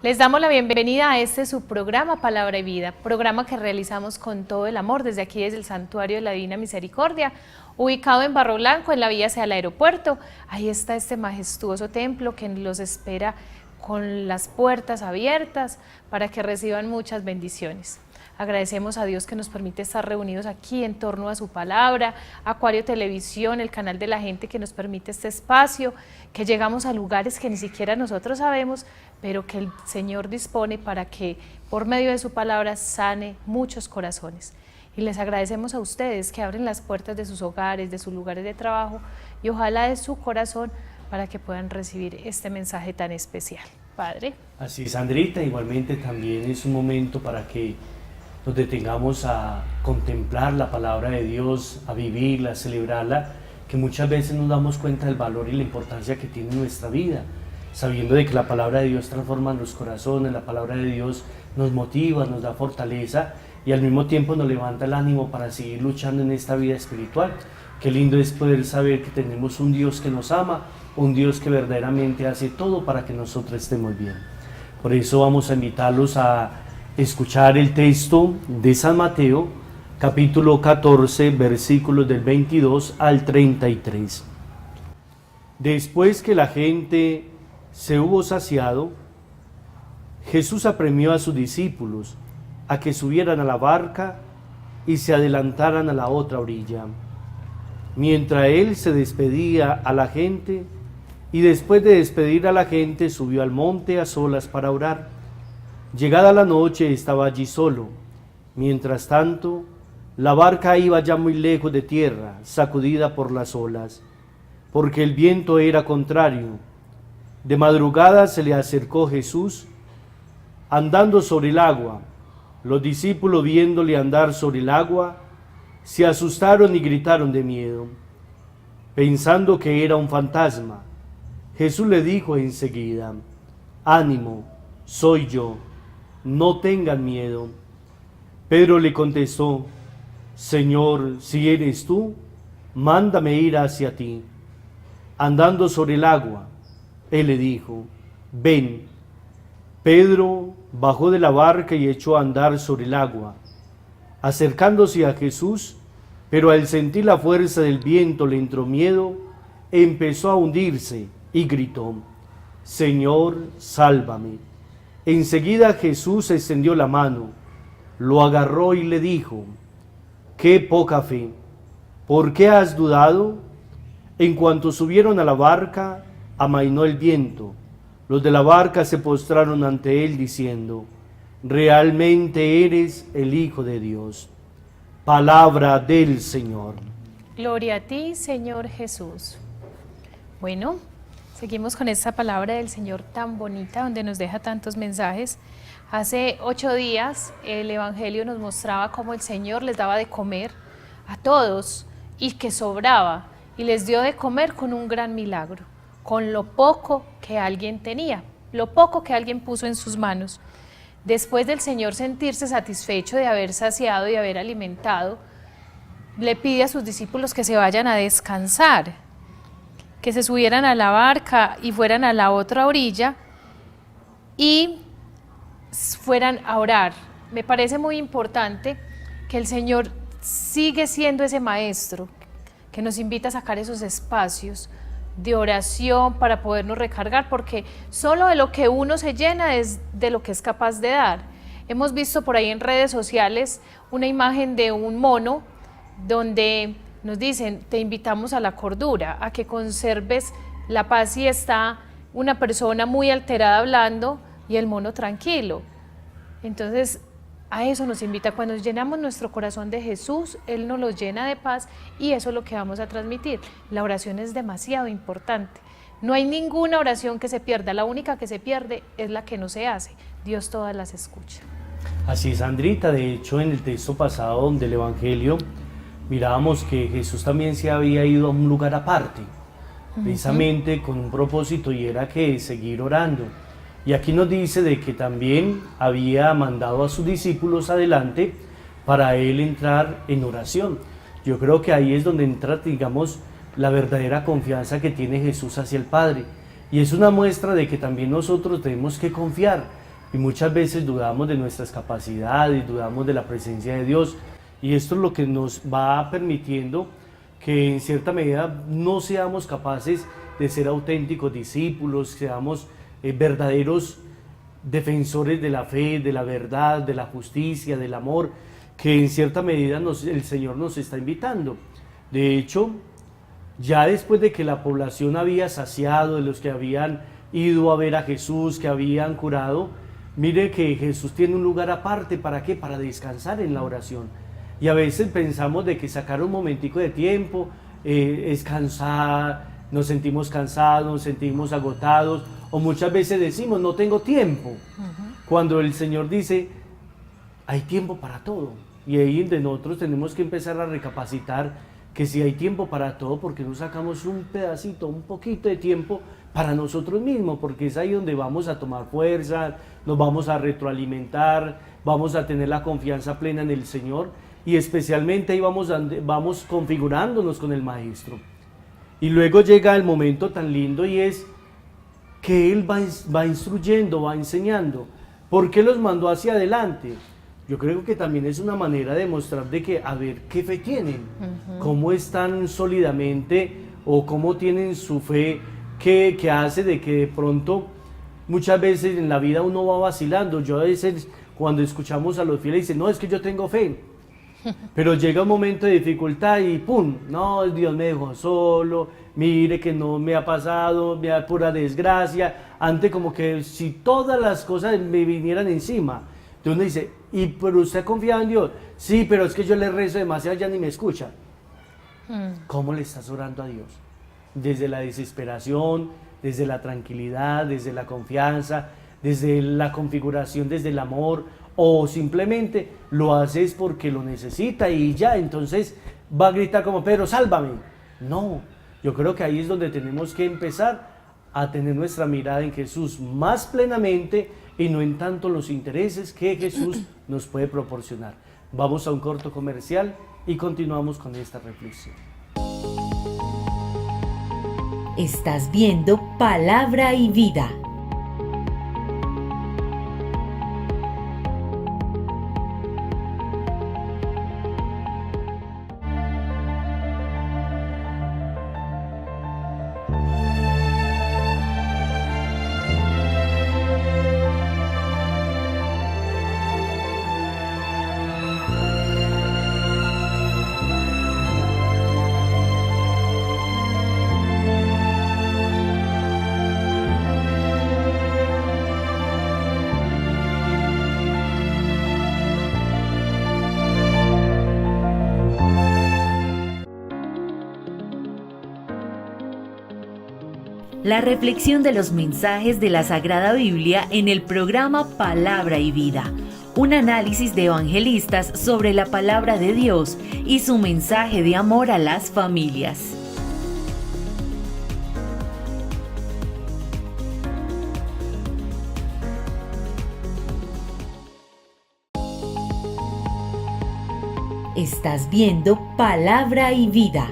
Les damos la bienvenida a este su programa Palabra y Vida, programa que realizamos con todo el amor desde aquí, desde el Santuario de la Divina Misericordia, ubicado en Barro Blanco, en la vía hacia el aeropuerto. Ahí está este majestuoso templo que los espera con las puertas abiertas para que reciban muchas bendiciones. Agradecemos a Dios que nos permite estar reunidos aquí en torno a su palabra, Acuario Televisión, el canal de la gente que nos permite este espacio, que llegamos a lugares que ni siquiera nosotros sabemos, pero que el Señor dispone para que por medio de su palabra sane muchos corazones. Y les agradecemos a ustedes que abren las puertas de sus hogares, de sus lugares de trabajo y ojalá de su corazón para que puedan recibir este mensaje tan especial. Padre. Así es, Sandrita, igualmente también es un momento para que nos detengamos a contemplar la palabra de Dios, a vivirla, a celebrarla, que muchas veces nos damos cuenta del valor y la importancia que tiene en nuestra vida, sabiendo de que la palabra de Dios transforma los corazones, la palabra de Dios nos motiva, nos da fortaleza y al mismo tiempo nos levanta el ánimo para seguir luchando en esta vida espiritual. Qué lindo es poder saber que tenemos un Dios que nos ama, un Dios que verdaderamente hace todo para que nosotros estemos bien. Por eso vamos a invitarlos a escuchar el texto de San Mateo, capítulo 14, versículos del 22 al 33. Después que la gente se hubo saciado, Jesús apremió a sus discípulos a que subieran a la barca y se adelantaran a la otra orilla, mientras él se despedía a la gente, y después de despedir a la gente subió al monte a solas para orar. Llegada la noche estaba allí solo. Mientras tanto, la barca iba ya muy lejos de tierra, sacudida por las olas, porque el viento era contrario. De madrugada se le acercó Jesús, andando sobre el agua. Los discípulos, viéndole andar sobre el agua, se asustaron y gritaron de miedo, pensando que era un fantasma. Jesús le dijo enseguida: «Ánimo, soy yo, no tengan miedo». Pedro le contestó: «Señor, si eres tú, mándame ir hacia ti». Andando sobre el agua, él le dijo: «Ven». Pedro bajó de la barca y echó a andar sobre el agua, acercándose a Jesús, pero al sentir la fuerza del viento le entró miedo, empezó a hundirse y gritó: «Señor, sálvame». Enseguida Jesús extendió la mano, lo agarró y le dijo: «Qué poca fe, ¿por qué has dudado?». En cuanto subieron a la barca, amainó el viento. Los de la barca se postraron ante él diciendo: «Realmente eres el Hijo de Dios». Palabra del Señor. Gloria a ti, Señor Jesús. Bueno, seguimos con esta palabra del Señor tan bonita, donde nos deja tantos mensajes. Hace 8 días el Evangelio nos mostraba cómo el Señor les daba de comer a todos y que sobraba, y les dio de comer con un gran milagro, con lo poco que alguien tenía, lo poco que alguien puso en sus manos. Después del Señor sentirse satisfecho de haber saciado y haber alimentado, le pide a sus discípulos que se vayan a descansar, que se subieran a la barca y fueran a la otra orilla y fueran a orar. Me parece muy importante que el Señor sigue siendo ese maestro que nos invita a sacar esos espacios de oración para podernos recargar, porque solo de lo que uno se llena es de lo que es capaz de dar. Hemos visto por ahí en redes sociales una imagen de un mono donde nos dicen: te invitamos a la cordura, a que conserves la paz, y está una persona muy alterada hablando y el mono tranquilo. Entonces, a eso nos invita. Cuando llenamos nuestro corazón de Jesús, Él nos lo llena de paz y eso es lo que vamos a transmitir. La oración es demasiado importante. No hay ninguna oración que se pierda, la única que se pierde es la que no se hace. Dios todas las escucha. Así es, Sandrita. De hecho, en el texto pasado del Evangelio mirábamos que Jesús también se había ido a un lugar aparte, precisamente con un propósito, y era que seguir orando. Y aquí nos dice de que también había mandado a sus discípulos adelante para él entrar en oración. Yo creo que ahí es donde entra, digamos, la verdadera confianza que tiene Jesús hacia el Padre. Y es una muestra de que también nosotros tenemos que confiar y muchas veces dudamos de nuestras capacidades, dudamos de la presencia de Dios, y esto es lo que nos va permitiendo que en cierta medida no seamos capaces de ser auténticos discípulos, seamos verdaderos defensores de la fe, de la verdad, de la justicia, del amor, que en cierta medida el Señor nos está invitando. De hecho, ya después de que la población había saciado, de los que habían ido a ver a Jesús, que habían curado, mire que Jesús tiene un lugar aparte, ¿para qué? Para descansar en la oración. Y a veces pensamos de que sacar un momentico de tiempo es cansar, nos sentimos cansados, nos sentimos agotados, o muchas veces decimos, no tengo tiempo, cuando el Señor dice, hay tiempo para todo. Y ahí de nosotros tenemos que empezar a recapacitar que si hay tiempo para todo, porque no sacamos un pedacito, un poquito de tiempo para nosotros mismos, porque es ahí donde vamos a tomar fuerza, nos vamos a retroalimentar, vamos a tener la confianza plena en el Señor, y especialmente ahí vamos configurándonos con el Maestro. Y luego llega el momento tan lindo, y es que Él va instruyendo, va enseñando. ¿Por qué los mandó hacia adelante? Yo creo que también es una manera de mostrar de que, a ver, ¿qué fe tienen? ¿Cómo están sólidamente o cómo tienen su fe que hace de que de pronto, muchas veces en la vida uno va vacilando? Yo a veces cuando escuchamos a los fieles dicen, no, es que yo tengo fe. Pero llega un momento de dificultad y ¡pum! No, Dios me dejó solo, mire que no me ha pasado, me da pura desgracia. Antes como que si todas las cosas me vinieran encima. Entonces uno dice, pero usted ha confiado en Dios. Sí, pero es que yo le rezo demasiado, ya ni me escucha. ¿Cómo le estás orando a Dios? Desde la desesperación, desde la tranquilidad, desde la confianza, desde la configuración, desde el amor, o simplemente lo haces porque lo necesita y ya, entonces va a gritar como Pedro, sálvame. No, yo creo que ahí es donde tenemos que empezar a tener nuestra mirada en Jesús más plenamente y no en tanto los intereses que Jesús nos puede proporcionar. Vamos a un corto comercial y continuamos con esta reflexión. Estás viendo Palabra y Vida. La reflexión de los mensajes de la Sagrada Biblia en el programa Palabra y Vida, un análisis de evangelistas sobre la palabra de Dios y su mensaje de amor a las familias. Estás viendo Palabra y Vida.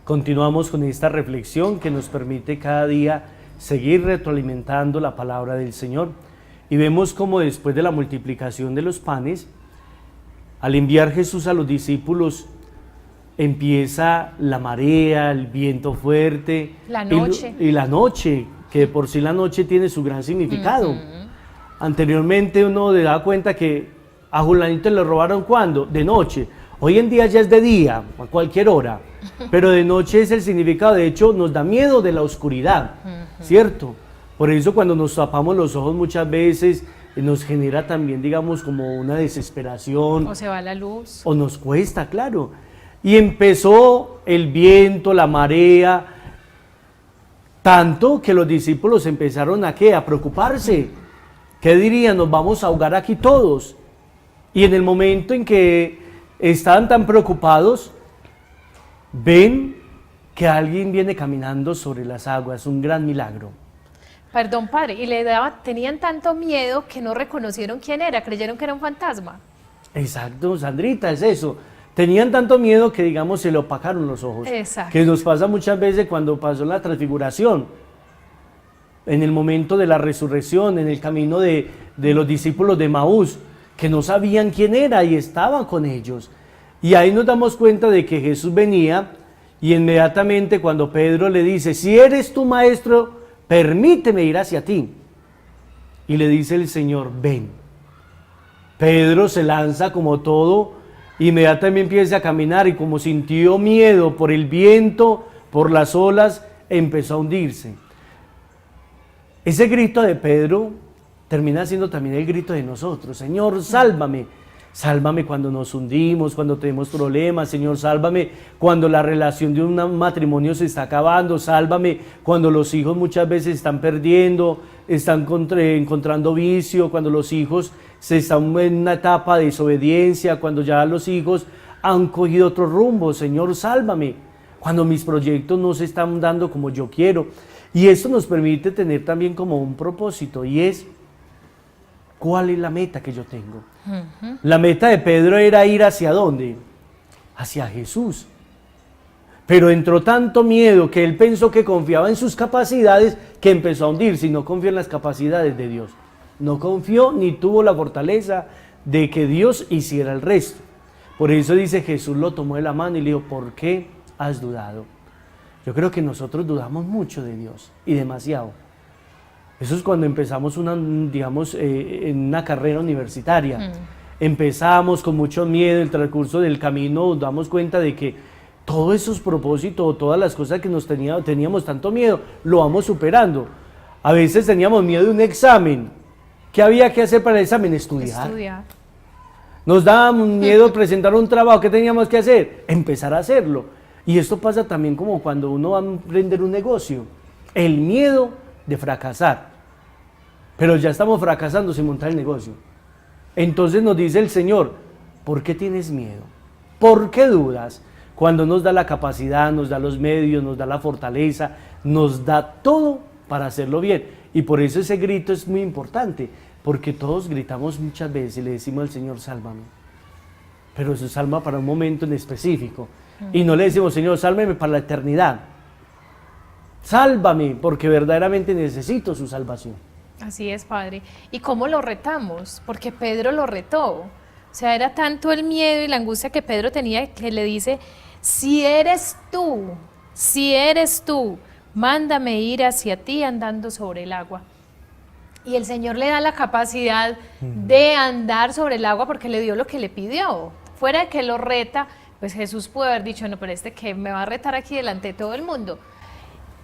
Continuamos con esta reflexión que nos permite cada día seguir retroalimentando la palabra del Señor. Y vemos como después de la multiplicación de los panes, al enviar Jesús a los discípulos, empieza la marea, el viento fuerte. La noche. Y la noche, que de por sí la noche tiene su gran significado. Anteriormente uno se daba cuenta que a Julanito le robaron ¿cuándo? De noche. Hoy en día ya es de día, a cualquier hora, pero de noche es el significado. De hecho, nos da miedo de la oscuridad, ¿cierto? Por eso cuando nos tapamos los ojos muchas veces nos genera también, digamos, como una desesperación. O se va la luz. O nos cuesta, claro. Y empezó el viento, la marea, tanto que los discípulos empezaron ¿a qué? A preocuparse. ¿Qué dirían? Nos vamos a ahogar aquí todos. Y en el momento en que estaban tan preocupados, ven que alguien viene caminando sobre las aguas, un gran milagro. Perdón, padre, y tenían tanto miedo que no reconocieron quién era, creyeron que era un fantasma. Exacto, Sandrita, es eso. Tenían tanto miedo que, digamos, se le opacaron los ojos. Exacto. Que nos pasa muchas veces cuando pasó la transfiguración, en el momento de la resurrección, en el camino de los discípulos de Maús, que no sabían quién era y estaban con ellos. Y ahí nos damos cuenta de que Jesús venía y inmediatamente cuando Pedro le dice, si eres tu maestro, permíteme ir hacia ti. Y le dice el Señor, ven. Pedro se lanza como todo, inmediatamente empieza a caminar y como sintió miedo por el viento, por las olas, empezó a hundirse. Ese grito de Pedro termina siendo también el grito de nosotros. Señor, sálvame. Sálvame cuando nos hundimos, cuando tenemos problemas. Señor, sálvame cuando la relación de un matrimonio se está acabando. Sálvame cuando los hijos muchas veces están perdiendo, están encontrando vicio, cuando los hijos se están en una etapa de desobediencia, cuando ya los hijos han cogido otro rumbo. Señor, sálvame cuando mis proyectos no se están dando como yo quiero. Y esto nos permite tener también como un propósito, y es, ¿cuál es la meta que yo tengo? La meta de Pedro era ir ¿hacia dónde? Hacia Jesús. Pero entró tanto miedo que él pensó que confiaba en sus capacidades que empezó a hundirse y no confió en las capacidades de Dios. No confió ni tuvo la fortaleza de que Dios hiciera el resto. Por eso dice, Jesús lo tomó de la mano y le dijo, ¿por qué has dudado? Yo creo que nosotros dudamos mucho de Dios y demasiado. Eso es cuando empezamos en una carrera universitaria. Empezamos con mucho miedo, el transcurso del camino nos damos cuenta de que todos esos propósitos, todas las cosas que teníamos tanto miedo, lo vamos superando. A veces teníamos miedo de un examen. ¿Qué había que hacer para el examen? Estudiar. Nos daba miedo presentar un trabajo. ¿Qué teníamos que hacer? Empezar a hacerlo. Y esto pasa también como cuando uno va a emprender un negocio. El miedo de fracasar. Pero ya estamos fracasando sin montar el negocio. Entonces nos dice el Señor, ¿por qué tienes miedo? ¿Por qué dudas? Cuando nos da la capacidad, nos da los medios, nos da la fortaleza, nos da todo para hacerlo bien. Y por eso ese grito es muy importante, porque todos gritamos muchas veces y le decimos al Señor, sálvame. Pero eso salva para un momento en específico. Y no le decimos, Señor, sálvame para la eternidad. Sálvame, porque verdaderamente necesito su salvación. Así es, Padre. ¿Y cómo lo retamos? Porque Pedro lo retó. O sea, era tanto el miedo y la angustia que Pedro tenía que le dice, si eres tú, mándame ir hacia ti andando sobre el agua. Y el Señor le da la capacidad de andar sobre el agua porque le dio lo que le pidió. Fuera de que lo reta, pues Jesús pudo haber dicho, no, pero que me va a retar aquí delante de todo el mundo.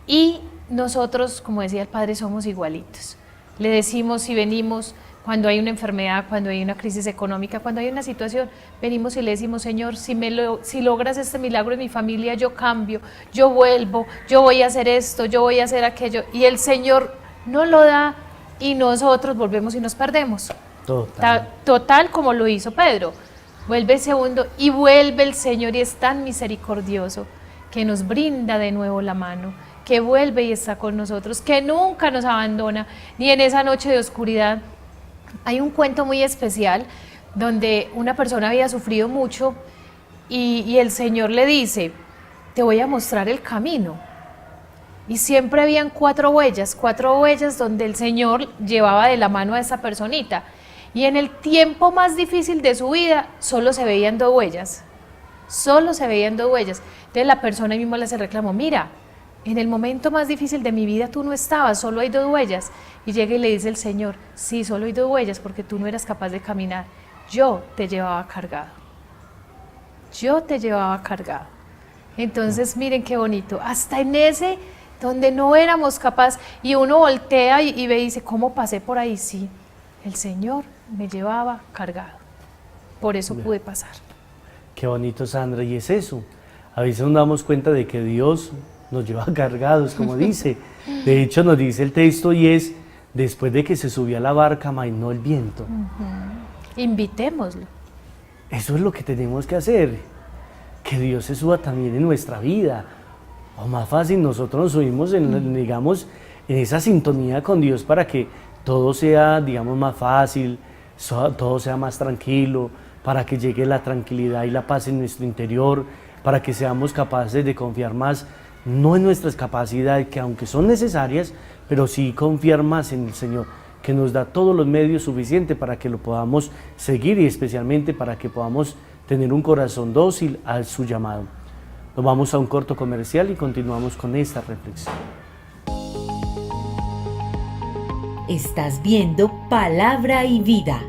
Y nosotros, como decía el Padre, somos igualitos. Le decimos, si venimos cuando hay una enfermedad, cuando hay una crisis económica, cuando hay una situación, venimos y le decimos, Señor, si logras este milagro en mi familia, yo cambio, yo vuelvo, yo voy a hacer esto, yo voy a hacer aquello. Y el Señor no lo da y nosotros volvemos y nos perdemos. Total como lo hizo Pedro. Vuelve el segundo y vuelve el Señor y es tan misericordioso que nos brinda de nuevo la mano, que vuelve y está con nosotros, que nunca nos abandona, ni en esa noche de oscuridad. Hay un cuento muy especial donde una persona había sufrido mucho y el Señor le dice, te voy a mostrar el camino. Y siempre habían cuatro huellas donde el Señor llevaba de la mano a esa personita. Y en el tiempo más difícil de su vida, solo se veían dos huellas. Entonces la persona misma le hace reclamo, mira, en el momento más difícil de mi vida tú no estabas, solo hay dos huellas. Y llega y le dice el Señor, sí, solo hay dos huellas porque tú no eras capaz de caminar. Yo te llevaba cargado. Entonces miren qué bonito, hasta en ese donde no éramos capaces, y uno voltea y ve y dice, ¿cómo pasé por ahí? Sí, el Señor me llevaba cargado, por eso pude pasar. Qué bonito, Sandra, y es eso, a veces nos damos cuenta de que Dios nos lleva cargados, como dice, de hecho nos dice el texto y es, después de que se subió a la barca, amainó el viento. Invitémoslo. Eso es lo que tenemos que hacer, que Dios se suba también en nuestra vida, o más fácil, nosotros nos subimos en esa sintonía con Dios para que todo sea, digamos, más fácil, todo sea más tranquilo, para que llegue la tranquilidad y la paz en nuestro interior, para que seamos capaces de confiar más, no en nuestras capacidades, que aunque son necesarias, pero sí confiar más en el Señor, que nos da todos los medios suficientes para que lo podamos seguir y especialmente para que podamos tener un corazón dócil a su llamado. Nos vamos a un corto comercial y continuamos con esta reflexión. Estás viendo Palabra y Vida.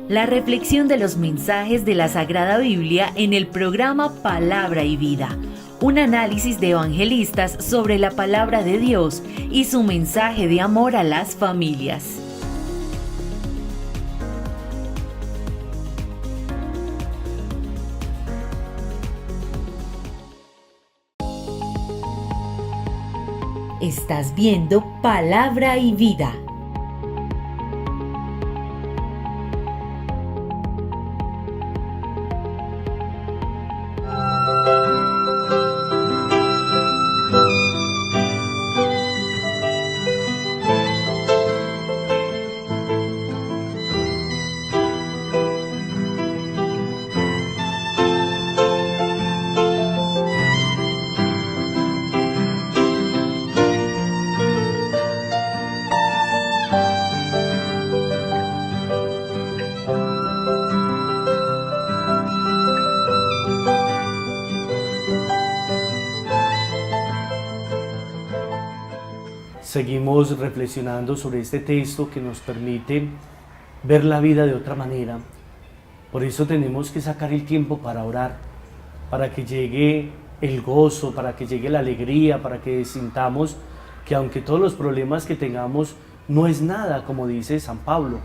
La reflexión de los mensajes de la Sagrada Biblia en el programa Palabra y Vida, un análisis de evangelistas sobre la palabra de Dios y su mensaje de amor a las familias. Estás viendo Palabra y Vida. Seguimos reflexionando sobre este texto que nos permite ver la vida de otra manera. Por eso tenemos que sacar el tiempo para orar, para que llegue el gozo, para que llegue la alegría, para que sintamos que aunque todos los problemas que tengamos no es nada, como dice San Pablo.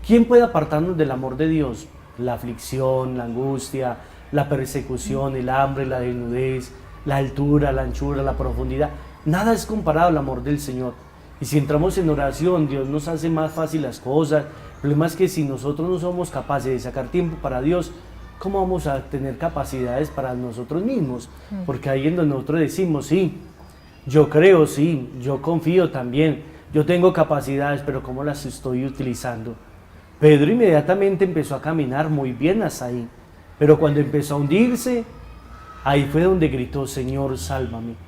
¿Quién puede apartarnos del amor de Dios? La aflicción, la angustia, la persecución, el hambre, la desnudez, la altura, la anchura, la profundidad. Nada es comparado al amor del Señor. Y si entramos en oración, Dios nos hace más fácil las cosas. El problema es que si nosotros no somos capaces de sacar tiempo para Dios, ¿cómo vamos a tener capacidades para nosotros mismos? Porque ahí en donde nosotros decimos, sí, yo creo, sí, yo confío también, yo tengo capacidades, pero ¿cómo las estoy utilizando? Pedro inmediatamente empezó a caminar muy bien hasta ahí, pero cuando empezó a hundirse, ahí fue donde gritó, Señor, sálvame.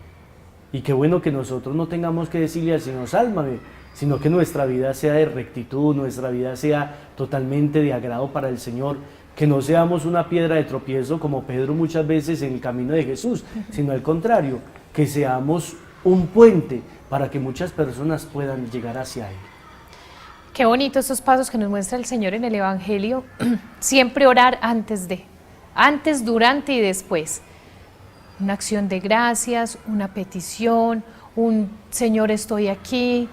Y qué bueno que nosotros no tengamos que decirle al Señor, sálvame, sino que nuestra vida sea de rectitud, nuestra vida sea totalmente de agrado para el Señor, que no seamos una piedra de tropiezo como Pedro muchas veces en el camino de Jesús, sino al contrario, que seamos un puente para que muchas personas puedan llegar hacia Él. Qué bonito estos pasos que nos muestra el Señor en el Evangelio. Siempre orar antes, durante y después. Una acción de gracias, una petición, un Señor estoy aquí,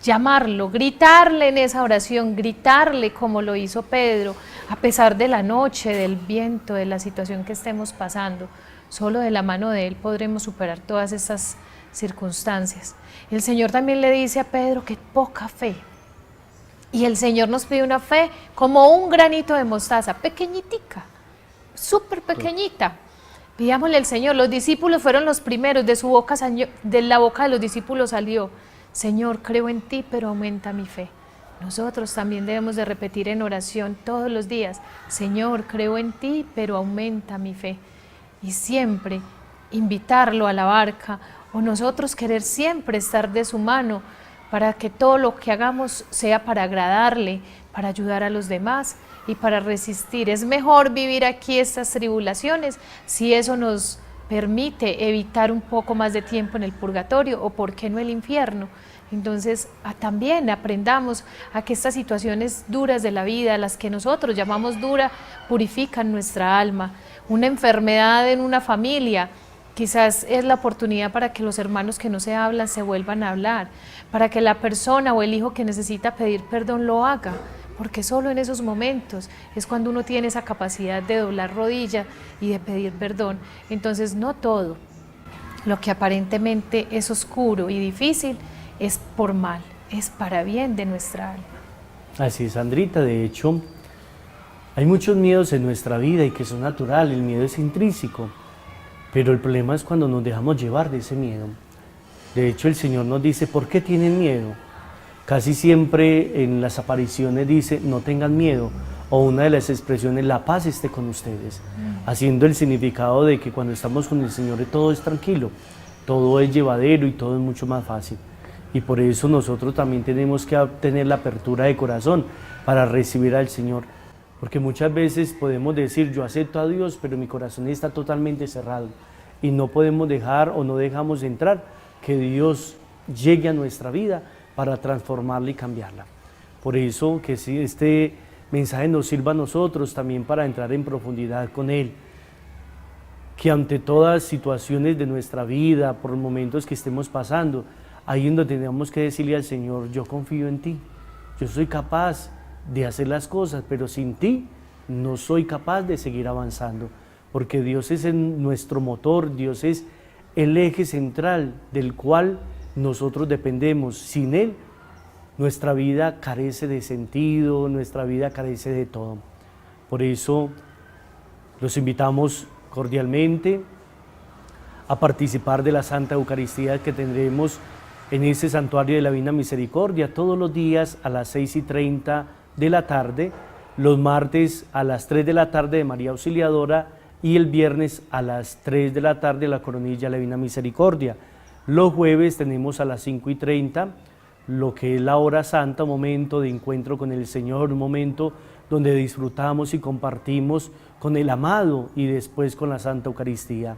llamarlo, gritarle en esa oración, gritarle como lo hizo Pedro, a pesar de la noche, del viento, de la situación que estemos pasando. Solo de la mano de Él podremos superar todas estas circunstancias. El Señor también le dice a Pedro que poca fe. Y el Señor nos pide una fe como un granito de mostaza, pequeñitica, súper pequeñita. Pidámosle al Señor, los discípulos fueron los primeros, de la boca de los discípulos salió, Señor, creo en ti, pero aumenta mi fe. Nosotros también debemos de repetir en oración todos los días, Señor, creo en ti, pero aumenta mi fe. Y siempre invitarlo a la barca, o nosotros querer siempre estar de su mano, para que todo lo que hagamos sea para agradarle, para ayudar a los demás y para resistir. Es mejor vivir aquí estas tribulaciones si eso nos permite evitar un poco más de tiempo en el purgatorio, o por qué no el infierno. Entonces también aprendamos a que estas situaciones duras de la vida, las que nosotros llamamos dura, purifican nuestra alma. Una enfermedad en una familia quizás es la oportunidad para que los hermanos que no se hablan se vuelvan a hablar, para que la persona o el hijo que necesita pedir perdón lo haga, porque solo en esos momentos es cuando uno tiene esa capacidad de doblar rodilla y de pedir perdón. Entonces no todo lo que aparentemente es oscuro y difícil es por mal, es para bien de nuestra alma. Así es, Sandrita. De hecho, hay muchos miedos en nuestra vida y que son naturales, el miedo es intrínseco, pero el problema es cuando nos dejamos llevar de ese miedo. De hecho, el Señor nos dice, ¿por qué tienen miedo? Casi siempre en las apariciones dice, no tengan miedo, o una de las expresiones, la paz esté con ustedes, haciendo el significado de que cuando estamos con el Señor todo es tranquilo, todo es llevadero y todo es mucho más fácil. Y por eso nosotros también tenemos que tener la apertura de corazón para recibir al Señor. Porque muchas veces podemos decir, yo acepto a Dios, pero mi corazón está totalmente cerrado. Y no podemos dejar o no dejamos entrar que Dios llegue a nuestra vida para transformarla y cambiarla. Por eso que si este mensaje nos sirva a nosotros también para entrar en profundidad con Él. Que ante todas situaciones de nuestra vida, por momentos que estemos pasando, ahí es donde tenemos que decirle al Señor, yo confío en ti, yo soy capaz de hacer las cosas, pero sin ti no soy capaz de seguir avanzando, porque Dios es nuestro motor, Dios es el eje central del cual nosotros dependemos. Sin Él, nuestra vida carece de sentido, nuestra vida carece de todo. Por eso los invitamos cordialmente a participar de la Santa Eucaristía que tendremos en ese santuario de la Divina Misericordia todos los días a las 6:30 de la tarde, los martes a las 3 de la tarde de María Auxiliadora y el viernes a las 3 de la tarde la Coronilla de la Divina Misericordia. Los jueves tenemos a las 5:30 lo que es la hora santa, un momento de encuentro con el Señor, un momento donde disfrutamos y compartimos con el amado y después con la Santa Eucaristía.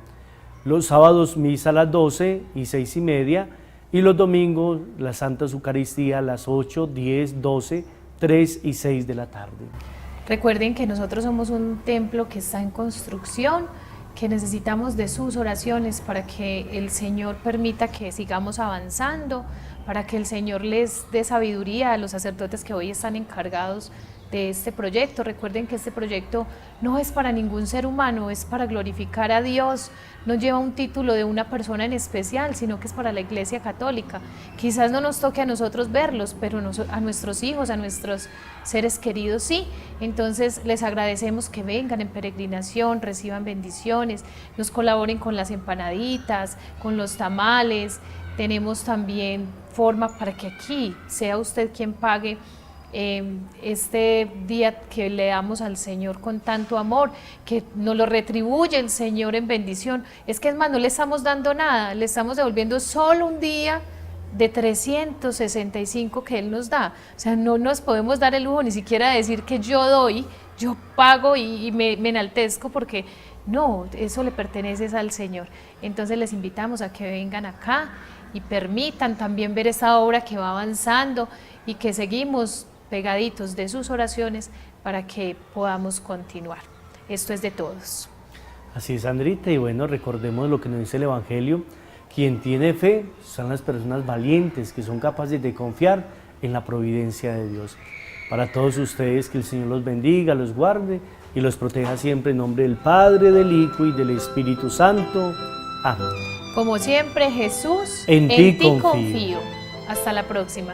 Los sábados misa a las 12 y 6:30 y los domingos la Santa Eucaristía a las 8, 10, 12, 3 y 6 de la tarde. Recuerden que nosotros somos un templo que está en construcción, que necesitamos de sus oraciones para que el Señor permita que sigamos avanzando, para que el Señor les dé sabiduría a los sacerdotes que hoy están encargados de este proyecto. Recuerden que este proyecto no es para ningún ser humano, es para glorificar a Dios, no lleva un título de una persona en especial, sino que es para la Iglesia Católica. Quizás no nos toque a nosotros verlos, pero a nuestros hijos, a nuestros seres queridos sí. Entonces les agradecemos que vengan en peregrinación, reciban bendiciones, nos colaboren con las empanaditas, con los tamales. Tenemos también forma para que aquí sea usted quien pague este día que le damos al Señor con tanto amor, que nos lo retribuye el Señor en bendición. Es que es más, no le estamos dando nada, le estamos devolviendo solo un día de 365 que Él nos da. O sea, no nos podemos dar el lujo ni siquiera de decir que yo doy, yo pago y me enaltezco, porque no, eso le pertenece al Señor. Entonces les invitamos a que vengan acá y permitan también ver esa obra que va avanzando y que seguimos pegaditos de sus oraciones para que podamos continuar. Esto es de todos. Así es, Sandrita, y bueno, recordemos lo que nos dice el Evangelio: quien tiene fe son las personas valientes que son capaces de confiar en la providencia de Dios. Para todos ustedes, que el Señor los bendiga, los guarde y los proteja siempre, en nombre del Padre, del Hijo y del Espíritu Santo. Amén. Como siempre, Jesús, en ti confío. Hasta la próxima.